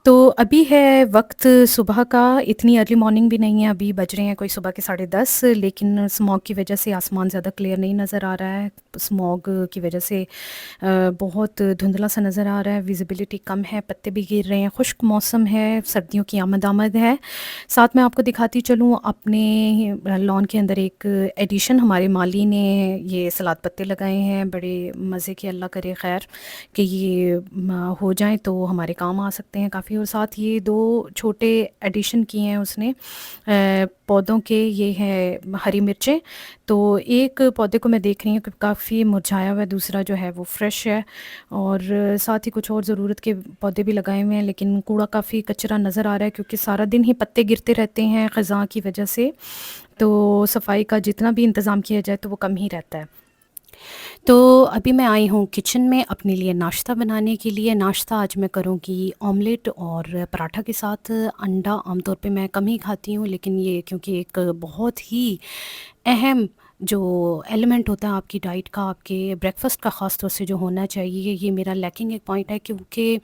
तो अभी है वक़्त सुबह का, इतनी अर्ली मॉर्निंग भी नहीं है, अभी बज रहे हैं कोई सुबह के 10:30, लेकिन स्मॉग की वज़ह से आसमान ज़्यादा क्लियर नहीं नज़र आ रहा है। स्मॉग की वज़ह से बहुत धुंधला-सा नज़र आ रहा है, विज़िबिलिटी कम है, पत्ते भी गिर रहे हैं, खुश्क मौसम है, सर्दियों की आमद है। साथ में आपको दिखाती चलूँ अपने लॉन के अंदर एक एडिशन हमारे माली ने ये सलाद पत्ते लगाए हैं, बड़े मज़े के, अल्लाह करे खैर कि ये हो जाएँ तो हमारे काम आ सकते हैं काफ़ी। और साथ ये 2 छोटे एडिशन किए हैं उसने पौधों के, ये हैं हरी मिर्चें। तो एक पौधे को मैं देख रही हूँ कि काफ़ी मुरझाया हुआ है, दूसरा जो है वो फ्रेश है। और साथ ही कुछ और ज़रूरत के पौधे भी लगाए हुए हैं, लेकिन कूड़ा काफ़ी कचरा नज़र आ रहा है क्योंकि सारा दिन ही पत्ते गिरते रहते हैं ख़ज़ां की वजह से। तो सफाई का जितना भी इंतज़ाम किया जाए तो वो कम ही रहता है। तो अभी मैं आई हूँ किचन में अपने लिए नाश्ता बनाने के लिए। नाश्ता आज मैं करूँगी ऑमलेट और पराठा के साथ। अंडा आमतौर पे मैं कम ही खाती हूँ, लेकिन ये क्योंकि एक बहुत ही अहम जो एलिमेंट होता है आपकी डाइट का, आपके ब्रेकफास्ट का ख़ास तौर से जो होना चाहिए, ये मेरा लैकिंग एक पॉइंट है क्योंकि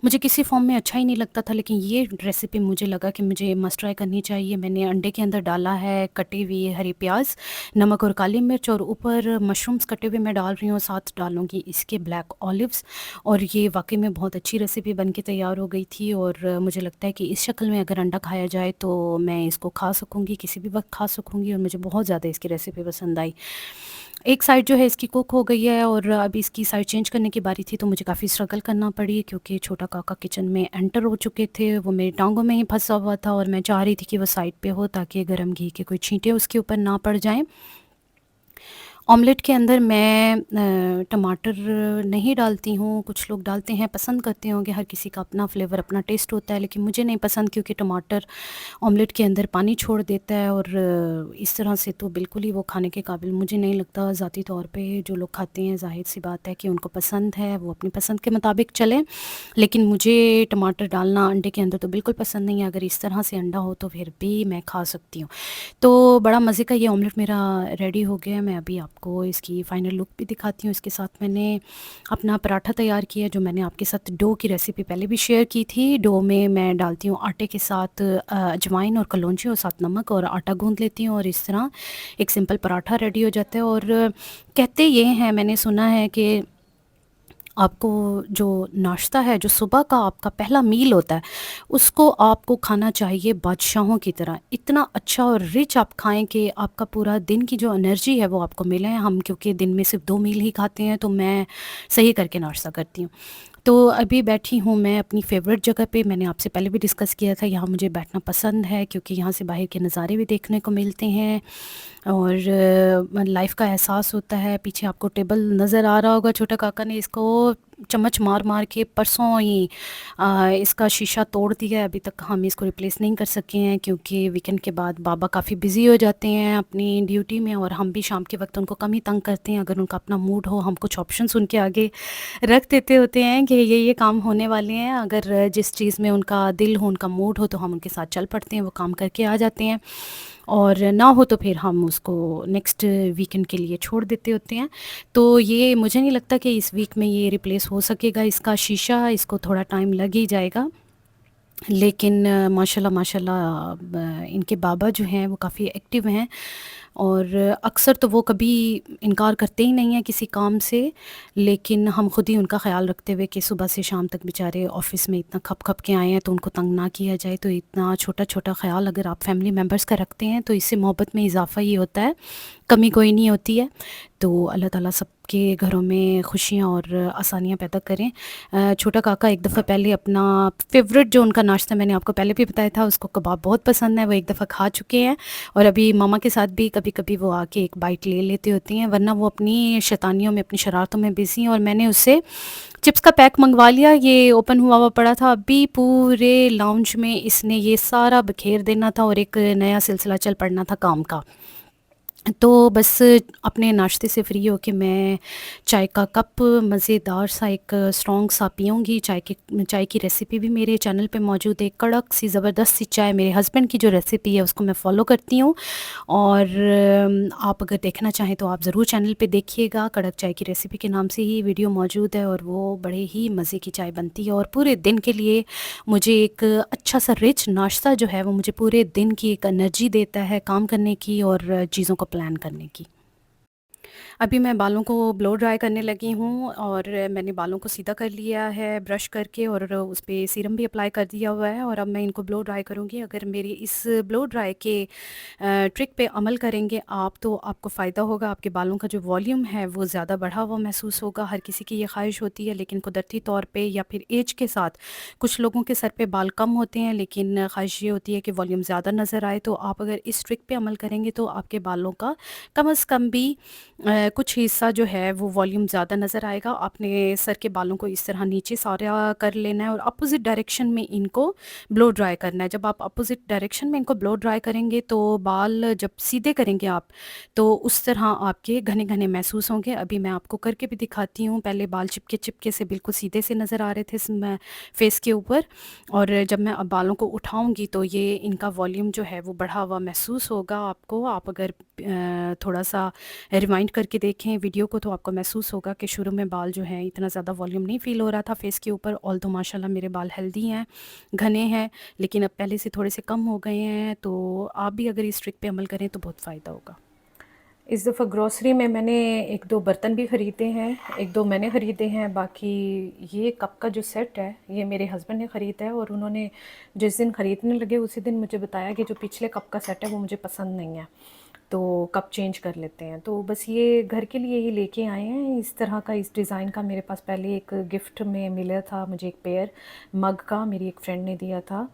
मुझे किसी फॉर्म में अच्छा ही नहीं लगता था, लेकिन ये रेसिपी मुझे लगा कि मुझे मस्ट ट्राई करनी चाहिए। मैंने अंडे के अंदर डाला है कटे हुए हरे प्याज, नमक और काली मिर्च, और ऊपर मशरूम्स कटे हुए मैं डाल रही हूँ, साथ डालूँगी इसके ब्लैक ऑलिव्स। और ये वाक़ई में बहुत अच्छी रेसिपी बन के तैयार हो गई थी, और मुझे लगता है कि इस शक्ल में अगर अंडा खाया जाए तो मैं इसको खा सकूँगी, किसी भी वक़्त खा सकूँगी, और मुझे बहुत ज़्यादा इसकी रेसिपी पसंद आई। एक साइड जो है इसकी कुक हो गई है और अब इसकी साइड चेंज करने की बारी थी, तो मुझे काफ़ी स्ट्रगल करना पड़ी क्योंकि छोटा काका किचन में एंटर हो चुके थे। वो मेरी टाँगों में ही फँसा हुआ था और मैं चाह रही थी कि वो साइड पे हो ताकि गरम घी के कोई छींटे उसके ऊपर ना पड़ जाएँ। ऑमलेट के अंदर मैं टमाटर नहीं डालती हूँ, कुछ लोग डालते हैं, पसंद करते होंगे, हर किसी का अपना फ्लेवर, अपना टेस्ट होता है, लेकिन मुझे नहीं पसंद क्योंकि टमाटर ऑमलेट के अंदर पानी छोड़ देता है, और इस तरह से तो बिल्कुल ही वो खाने के काबिल मुझे नहीं लगता। ज़ाती तौर पे जो लोग खाते हैं, ज़ाहिर-सी बात है कि उनको पसंद है, वो अपनी पसंद के मुताबिक चलें, लेकिन मुझे टमाटर डालना अंडे के अंदर तो बिल्कुल पसंद नहीं है। अगर इस तरह से अंडा हो तो फिर भी मैं खा सकती हूँ। तो बड़ा मज़े का ये ऑमलेट मेरा रेडी हो गया है। मैं अभी आपको इसकी फ़ाइनल लुक भी दिखाती हूँ। इसके साथ मैंने अपना पराठा तैयार किया, जो मैंने आपके साथ डो की रेसिपी पहले भी शेयर की थी। डो में मैं डालती हूँ आटे के साथ अजवाइन और कलौंजी और साथ नमक, और आटा गूँध लेती हूँ, और इस तरह एक सिंपल पराठा रेडी हो जाता है। और कहते ये हैं, मैंने सुना है कि आपको जो नाश्ता है, जो सुबह का आपका पहला मील होता है, उसको आपको खाना चाहिए बादशाहों की तरह। इतना अच्छा और रिच आप खाएँ कि आपका पूरा दिन की जो एनर्जी है वो आपको मिले। हम क्योंकि दिन में सिर्फ़ 2 मील ही खाते हैं, तो मैं सही करके नाश्ता करती हूँ। तो अभी बैठी हूँ मैं अपनी फ़ेवरेट जगह पे। मैंने आपसे पहले भी डिस्कस किया था, यहाँ मुझे बैठना पसंद है क्योंकि यहाँ से बाहर के नज़ारे भी देखने को मिलते हैं, और लाइफ का एहसास होता है। पीछे आपको टेबल नज़र आ रहा होगा, छोटा काका ने इसको चम्मच मार मार के परसों ही इसका शीशा तोड़ दिया है। अभी तक हम इसको रिप्लेस नहीं कर सके हैं क्योंकि वीकेंड के बाद बाबा काफ़ी बिजी हो जाते हैं अपनी ड्यूटी में, और हम भी शाम के वक्त उनको कम ही तंग करते हैं। अगर उनका अपना मूड हो, हम कुछ ऑप्शंस उनके आगे रख देते होते हैं कि ये काम होने वाले हैं। अगर जिस चीज़ में उनका दिल हो, उनका मूड हो, तो हम उनके साथ चल पड़ते हैं, वो काम करके आ जाते हैं, और ना हो तो फिर हम उसको नेक्स्ट वीकेंड के लिए छोड़ देते होते हैं। तो ये मुझे नहीं लगता कि इस वीक में ये रिप्लेस हो सकेगा, इसका शीशा। इसको थोड़ा टाइम लग ही जाएगा, लेकिन माशाल्लाह माशाल्लाह इनके बाबा जो हैं वो काफ़ी एक्टिव हैं, और अक्सर तो वो कभी इनकार करते ही नहीं हैं किसी काम से, लेकिन हम खुद ही उनका ख़्याल रखते हुए कि सुबह से शाम तक बेचारे ऑफ़िस में इतना खप खप के आए हैं तो उनको तंग ना किया जाए। तो इतना छोटा छोटा ख़्याल अगर आप फैमिली मेम्बर्स का रखते हैं तो इससे मोहब्बत में इजाफ़ा ही होता है, कमी कोई नहीं होती है। तो अल्लाह ताला सबके घरों में खुशियाँ और आसानियाँ पैदा करें। छोटा काका एक दफ़ा पहले अपना फ़ेवरेट जो उनका नाश्ता मैंने आपको पहले भी बताया था, उसको कबाब बहुत पसंद है, वो एक दफ़ा खा चुके हैं, और अभी मामा के साथ भी कभी-कभी वो आके एक बाइट ले लेते होती हैं, वरना वो अपनी शैतानियों में, अपनी शरारतों में बिज़ी हैं। और मैंने उससे चिप्स का पैक मँगवा लिया, ये ओपन हुआ हुआ पड़ा था, अभी पूरे लाउंज में इसने ये सारा बिखेर देना था और एक नया सिलसिला चल पड़ना था काम का। तो बस अपने नाश्ते से फ्री होके मैं चाय का कप मज़ेदार सा एक स्ट्रॉन्ग सा पीऊँगी। चाय की रेसिपी भी मेरे चैनल पे मौजूद है। कड़क सी ज़बरदस्त सी चाय मेरे हस्बैंड की जो रेसिपी है उसको मैं फ़ॉलो करती हूँ। और आप अगर देखना चाहें तो आप ज़रूर चैनल पे देखिएगा। कड़क चाय की रेसिपी के नाम से ही वीडियो मौजूद है और वो बड़े ही मज़े की चाय बनती है और पूरे दिन के लिए मुझे एक अच्छा सा रिच नाश्ता जो है वो मुझे पूरे दिन की एक एनर्जी देता है काम करने की और चीज़ों को प्लान करने की। अभी मैं बालों को ब्लो ड्राई करने लगी हूँ और मैंने बालों को सीधा कर लिया है ब्रश करके और उस पे सीरम भी अप्लाई कर दिया हुआ है और अब मैं इनको ब्लो ड्राई करूँगी। अगर मेरी इस ब्लो ड्राई के ट्रिक पे अमल करेंगे आप तो आपको फ़ायदा होगा। आपके बालों का जो वॉल्यूम है वो ज़्यादा बढ़ा हुआ महसूस होगा। हर किसी की ये ख्वाहिश होती है, लेकिन कुदरती तौर पे या फिर एज के साथ कुछ लोगों के सर पे बाल कम होते हैं, लेकिन ख्वाहिश ये होती है कि वॉल्यूम ज़्यादा नज़र आए। तो आप अगर इस ट्रिक पे अमल करेंगे तो आपके बालों का कम से कम भी कुछ हिस्सा जो है वो वॉल्यूम ज़्यादा नज़र आएगा। आपने सर के बालों को इस तरह नीचे सारा कर लेना है और अपोज़िट डायरेक्शन में इनको ब्लो ड्राई करना है। जब आप अपोज़िट डायरेक्शन में इनको ब्लो ड्राई करेंगे तो बाल जब सीधे करेंगे आप, तो उस तरह आपके घने-घने महसूस होंगे। अभी मैं आपको करके भी दिखाती हूँ। पहले बाल चिपके-चिपके से बिल्कुल सीधे से नज़र आ रहे थे फेस के ऊपर, और जब मैं अब बालों को उठाऊँगी तो ये इनका वॉल्यूम जो है वो बढ़ा हुआ महसूस होगा आपको। आप अगर थोड़ा-सा रिवाइंड करके देखें वीडियो को तो आपको महसूस होगा कि शुरू में बाल जो हैं इतना ज़्यादा वॉल्यूम नहीं फ़ील हो रहा था फेस के ऊपर। ऑल्दो माशाल्लाह मेरे बाल हेल्दी हैं, घने हैं, लेकिन अब पहले से थोड़े से कम हो गए हैं। तो आप भी अगर इस ट्रिक पे अमल करें तो बहुत फ़ायदा होगा। इस दफ़ा ग्रॉसरी में मैंने 1-2 बर्तन भी ख़रीदे हैं, 1-2 मैंने ख़रीदे हैं। बाकी ये कप का जो सेट है ये मेरे हस्बैंड ने ख़रीदा है और उन्होंने जिस दिन ख़रीदने लगे उसी दिन मुझे बताया कि जो पिछले कप का सेट है वो मुझे पसंद नहीं है, तो कप चेंज कर लेते हैं। तो बस ये घर के लिए ही लेके आए हैं। इस तरह का, इस डिज़ाइन का मेरे पास पहले एक गिफ्ट में मिला था मुझे, एक पेयर मग का मेरी एक फ्रेंड ने दिया था।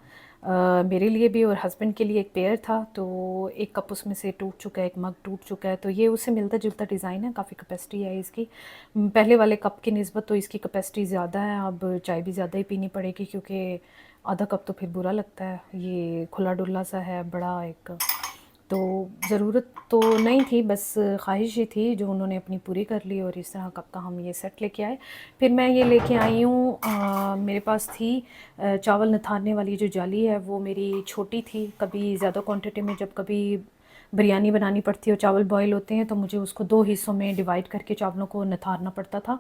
मेरे लिए भी और हस्बैंड के लिए एक पेयर था। तो एक कप उसमें से टूट चुका है, एक मग टूट चुका है। तो ये उससे मिलता-जुलता डिज़ाइन है, काफ़ी कैपेसिटी है इसकी। पहले वाले कप की निस्बत तो इसकी कैपेसिटी ज़्यादा है। अब चाय भी ज़्यादा ही पीनी पड़ेगी क्योंकि आधा कप तो फिर बुरा लगता है। ये खुला-डुला सा है बड़ा एक, तो ज़रूरत तो नहीं थी, बस ख्वाहिश ही थी जो उन्होंने अपनी पूरी कर ली और इस तरह कप का हम ये सेट लेके आए। फिर मैं ये लेके आई हूँ, मेरे पास थी चावल निथारने वाली जो जाली है वो मेरी छोटी थी। कभी ज़्यादा क्वांटिटी में जब कभी बिरयानी बनानी पड़ती है और चावल बॉयल होते हैं तो मुझे उसको 2 हिस्सों में डिवाइड करके चावलों को निथारना पड़ता था।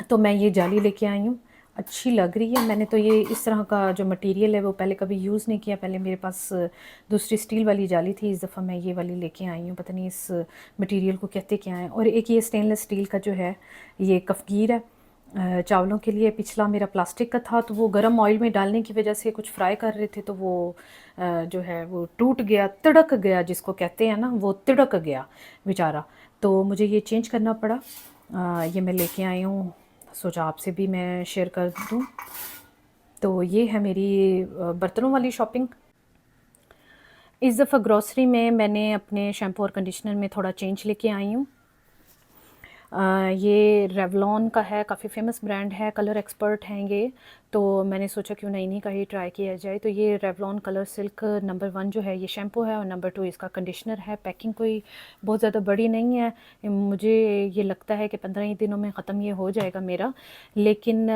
तो मैं ये जाली लेके आई हूँ, अच्छी लग रही है। मैंने तो ये इस तरह का जो मटेरियल है वो पहले कभी यूज़ नहीं किया। पहले मेरे पास दूसरी स्टील वाली जाली थी, इस दफ़ा मैं ये वाली लेके आई हूँ। पता नहीं इस मटेरियल को कहते क्या हैं। और एक ये स्टेनलेस स्टील का जो है ये कफ़गीर है चावलों के लिए। पिछला मेरा प्लास्टिक का था तो वो गर्म ऑयल में डालने की वजह से कुछ फ्राई कर रहे थे तो वो जो है वो टूट गया, तिड़क गया जिसको कहते हैं ना, वो तिड़क गया बेचारा। तो मुझे ये चेंज करना पड़ा। ये मैं लेके आई हूँ, सोचा आपसे भी मैं शेयर कर दूँ। तो ये है मेरी बर्तनों वाली शॉपिंग। इस दफ़ा ग्रॉसरी में मैंने अपने शैम्पू और कंडीशनर में थोड़ा चेंज लेके आई हूँ। ये रेवलॉन का है, काफ़ी फ़ेमस ब्रांड है, कलर एक्सपर्ट हैं ये। तो मैंने सोचा क्यों ना इन्हीं का ही ट्राई किया जाए। तो ये रेवलॉन कलर सिल्क नंबर 1 जो है ये शैम्पू है और नंबर 2 इसका कंडीशनर है। पैकिंग कोई बहुत ज़्यादा बड़ी नहीं है, मुझे ये लगता है कि 15 ही दिनों में ख़त्म ये हो जाएगा मेरा, लेकिन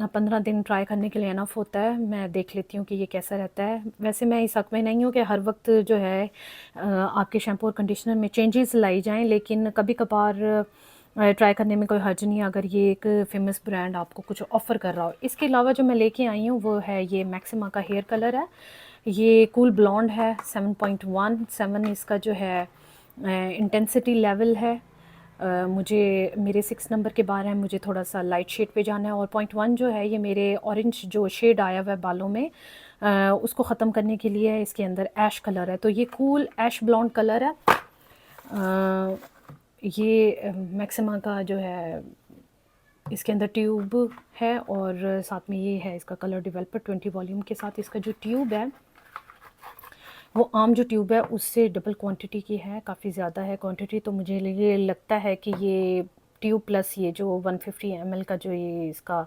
15 दिन ट्राई करने के लिए इनफ होता है। मैं देख लेती हूँ कि ये कैसा रहता है। वैसे मैं इस हक़ में नहीं हूँ कि हर वक्त जो है आपके शैम्पू और कंडीशनर में चेंजेस लाई जाएँ, लेकिन कभी-कभार ट्राई करने में कोई हर्ज नहीं है अगर ये एक फ़ेमस ब्रांड आपको कुछ ऑफ़र कर रहा हो। इसके अलावा जो मैं लेके आई हूँ वो है ये मैक्सिमा का हेयर कलर है। ये कूल ब्लॉन्ड है, 7.17 इसका जो है इंटेंसिटी लेवल है। मुझे मेरे 6 नंबर के बाल हैं, मुझे थोड़ा-सा लाइट शेड पे जाना है और 0.1 जो है ये मेरे ऑरेंज जो शेड आया हुआ है बालों में उसको ख़त्म करने के लिए है। इसके अंदर ऐश कलर है, तो ये कूल ऐश ब्लॉन्ड कलर है। ये मैक्सिमा का जो है इसके अंदर ट्यूब है और साथ में ये है इसका कलर डेवलपर 20 वॉल्यूम के साथ। इसका जो ट्यूब है वो आम जो ट्यूब है उससे डबल क्वांटिटी की है, काफ़ी ज़्यादा है क्वांटिटी। तो मुझे ये लगता है कि ये ट्यूब प्लस ये जो 150 ml का जो ये इसका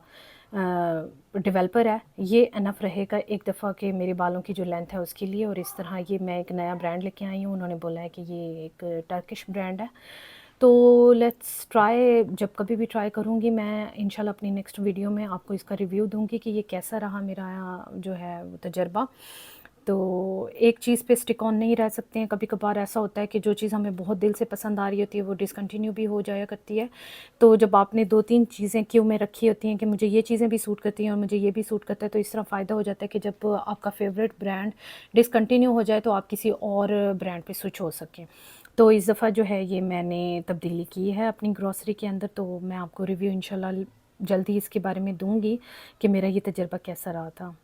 डेवलपर है, ये इनफ रहेगा एक दफ़ा कि मेरे बालों की जो लेंथ है उसके लिए। और इस तरह ये मैं एक नया ब्रांड लेके आई हूँ, उन्होंने बोला है कि ये एक टर्किश ब्रांड है। तो लेट्स ट्राई, जब कभी भी ट्राई करूँगी मैं इंशाल्लाह अपनी नेक्स्ट वीडियो में आपको इसका रिव्यू दूँगी कि ये कैसा रहा मेरा जो है वो तजर्बा। तो एक चीज़ पे स्टिक ऑन नहीं रह सकते हैं, कभी कभार ऐसा होता है कि जो चीज़ हमें बहुत दिल से पसंद आ रही होती है वो डिसकंटिन्यू भी हो जाया करती है। तो जब आपने 2-3 चीज़ें क्यू में रखी होती हैं कि मुझे ये चीज़ें भी सूट करती हैं और मुझे ये भी सूट करता है, तो इस तरह फ़ायदा हो जाता है कि जब आपका फेवरेट ब्रांड डिसकंटिन्यू हो जाए तो आप किसी और ब्रांड पे स्विच हो सकें। तो इस दफ़ा जो है ये मैंने तब्दीली की है अपनी ग्रॉसरी के अंदर, तो मैं आपको रिव्यू इंशाल्लाह जल्दी इसके बारे में दूँगी कि मेरा ये तजुर्बा कैसा रहा था।